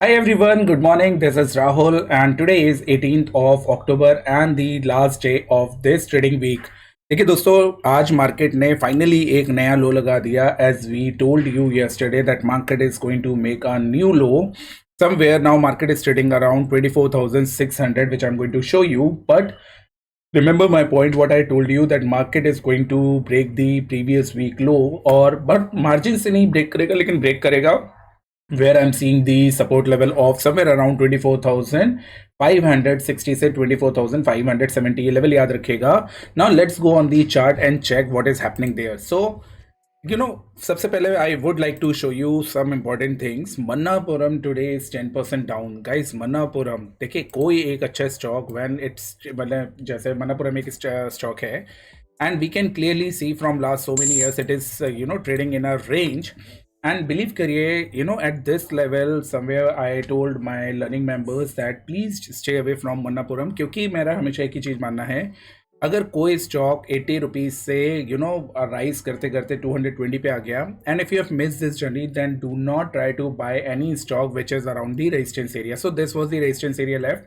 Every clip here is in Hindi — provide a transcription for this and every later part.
Hi everyone, good morning. This is Rahul, and today is 18th of October and the last day of this trading week. देखिए दोस्तों, आज मार्केट ने फाइनली एक नया लो लगा दिया. As we told you yesterday that market is going to make a new low somewhere. Now market is trading around 24,600, which I'm going to show you. But remember my point, what I told you, that market is going to break the previous week low, और but margin से नहीं break करेगा, लेकिन break करेगा where I'm seeing the support level of somewhere around 24,560 से 24,570 ये level याद रखिएगा. Now let's go on the chart and check what is happening there. So सबसे पहले I would like to show you some important things. Manappuram today is 10% down. Guys, Manappuram, देखिए कोई एक अच्छा स्टॉक when it's मतलब जैसे Manappuram एक स्टॉक है, and we can clearly see from last so many years it is trading in a range. And believe kariye, at this level, somewhere I told my learning members that please stay away from Manappuram, क्योंकि मेरा हमेशा एक ही चीज़ मानना है, अगर कोई स्टॉक 80 रुपीज़ से राइज करते करते 220 पे आ गया, and if you have miss this journey, then do not try to buy any stock which is around the resistance area. So this was the resistance area left.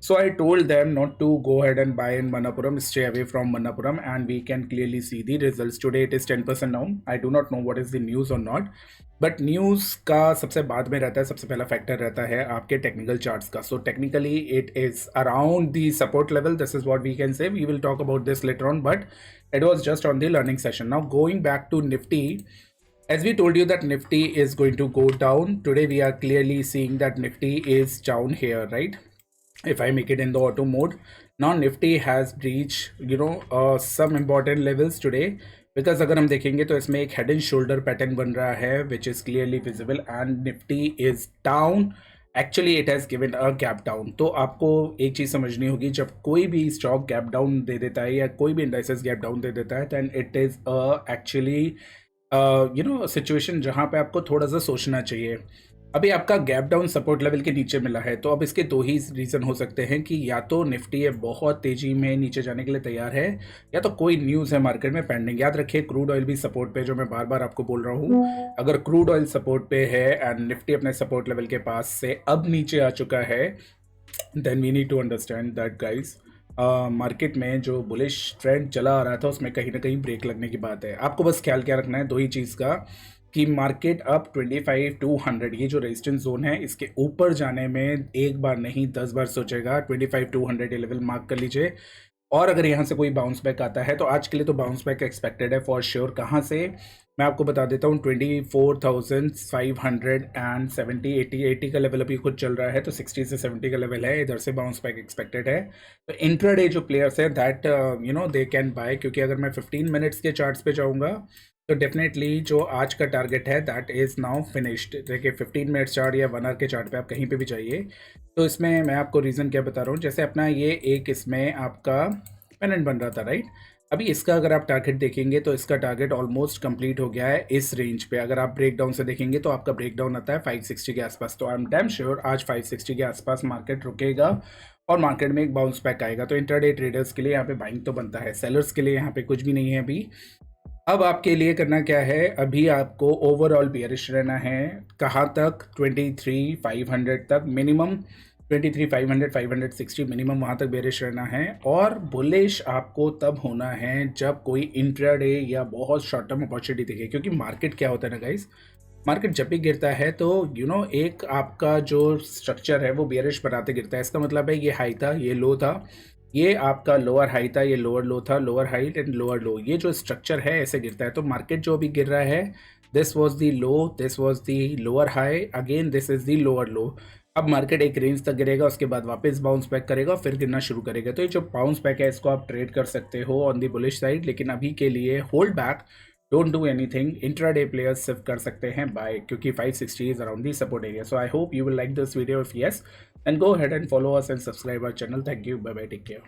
So I told them not to go ahead and buy in Manappuram, stay away from Manappuram, and we can clearly see the results. Today it is 10% down. I do not know what is the news or not, but news का सबसे बाद में रहता है, सबसे पहला फैक्टर रहता है आपके टेक्निकल चार्ट्स का. So technically it is around the support level. This is what we can say. We will talk about this later on, but it was just on the learning session. Now going back to Nifty. As we told you that Nifty is going to go down, today we are clearly seeing that Nifty is down here, right? If I make it in the auto mode, now Nifty has reached some important levels today, because अगर हम देखेंगे तो इसमें एक हेड एंड शोल्डर पैटर्न बन रहा है which is clearly visible, and Nifty is down. Actually it has given a gap down. तो आपको एक चीज़ समझनी होगी, जब कोई भी स्टॉक गैप डाउन दे देता है या कोई भी इंडाइसेस गैप डाउन दे देता है, then it is actually situation जहाँ पे आपको थोड़ा सा सोचना चाहिए. अभी आपका गैप डाउन सपोर्ट लेवल के नीचे मिला है, तो अब इसके दो ही रीज़न हो सकते हैं कि या तो निफ्टी है बहुत तेज़ी में नीचे जाने के लिए तैयार है, या तो कोई न्यूज़ है मार्केट में पेंडिंग. याद रखिए क्रूड ऑयल भी सपोर्ट पे, जो मैं बार बार आपको बोल रहा हूँ, अगर क्रूड ऑयल सपोर्ट पे है एंड निफ्टी अपने सपोर्ट लेवल के पास से अब नीचे आ चुका है, then we need to understand that guys market में जो बुलिश ट्रेंड चला आ रहा था उसमें कहीं ना कहीं ब्रेक लगने की बात है. आपको बस ख्याल क्या रखना है दो ही चीज़ का, कि मार्केट अब 25,200 ये जो रेजिस्टेंस जोन है इसके ऊपर जाने में एक बार नहीं 10 बार सोचेगा. 25,200 ये लेवल मार्क कर लीजिए, और अगर यहाँ से कोई बाउंस बैक आता है तो आज के लिए तो बाउंस बैक एक्सपेक्टेड है फॉर श्योर. कहाँ से मैं आपको बता देता हूँ, 24,570 80 का लेवल अभी खुद चल रहा है, तो 60 से 70 का लेवल है, इधर से बाउंस बैक एक्सपेक्टेड है. तो इंट्राडे जो प्लेयर्स है दैट दे कैन बाय, क्योंकि अगर मैं 15 मिनट्स के चार्ट्स पे जाऊँगा तो डेफिनेटली जो आज का टारगेट है दैट इज़ नाउ फिनिश्ड. देखिए 15 मिनट्स चार्ट या 1 आवर के चार्ट पे आप कहीं पे भी जाइए, तो इसमें मैं आपको रीज़न क्या बता रहा हूँ, जैसे अपना ये एक इसमें आपका पेनेंट बन रहा था, राइट? अभी इसका अगर आप टारगेट देखेंगे तो इसका टारगेट ऑलमोस्ट कंप्लीट हो गया है इस रेंज पे. अगर आप ब्रेक डाउन से देखेंगे तो आपका ब्रेक डाउन आता है 560 के आसपास. तो आई एम डैम श्योर आज 560 के आसपास मार्केट रुकेगा और मार्केट में एक बाउंस बैक आएगा. तो इंट्राडे ट्रेडर्स के लिए यहाँ पे बाइंग तो बनता है, सेलर्स के लिए यहाँ पे कुछ भी नहीं है अभी. अब आपके लिए करना क्या है, अभी आपको ओवरऑल बियरिश रहना है. कहाँ तक? 23,500 तक मिनिमम, 23,500 560 मिनिमम वहाँ तक बेरिश रहना है. और बुलिश आपको तब होना है जब कोई इंट्राडे या बहुत शॉर्ट टर्म अपॉर्चुनिटी दिखे, क्योंकि मार्केट क्या होता है ना गाइस, मार्केट जब भी गिरता है तो एक आपका जो स्ट्रक्चर है वो बेरिश बनाते गिरता है. इसका मतलब है ये हाई था, ये लो था, ये आपका लोअर हाई था, ये लोअर लो था, लोअर हाई एंड लोअर लो, ये जो स्ट्रक्चर है ऐसे गिरता है. तो मार्केट जो अभी गिर रहा है, this was the low, this was the lower high, again this is the lower लो. अब मार्केट एक रेंज तक गिरेगा, उसके बाद वापस बाउंस बैक करेगा, फिर गिरना शुरू करेगा. तो ये जो बाउंस बैक है इसको आप ट्रेड कर सकते हो ऑन दी बुलिश साइड, लेकिन अभी के लिए hold back, don't do anything. Intraday players सिर्फ कर सकते हैं बाय, क्योंकि 560 is around the support area. So I hope you will like this video. If yes, then go ahead and follow us and subscribe our channel. Thank you. Bye bye. Take care.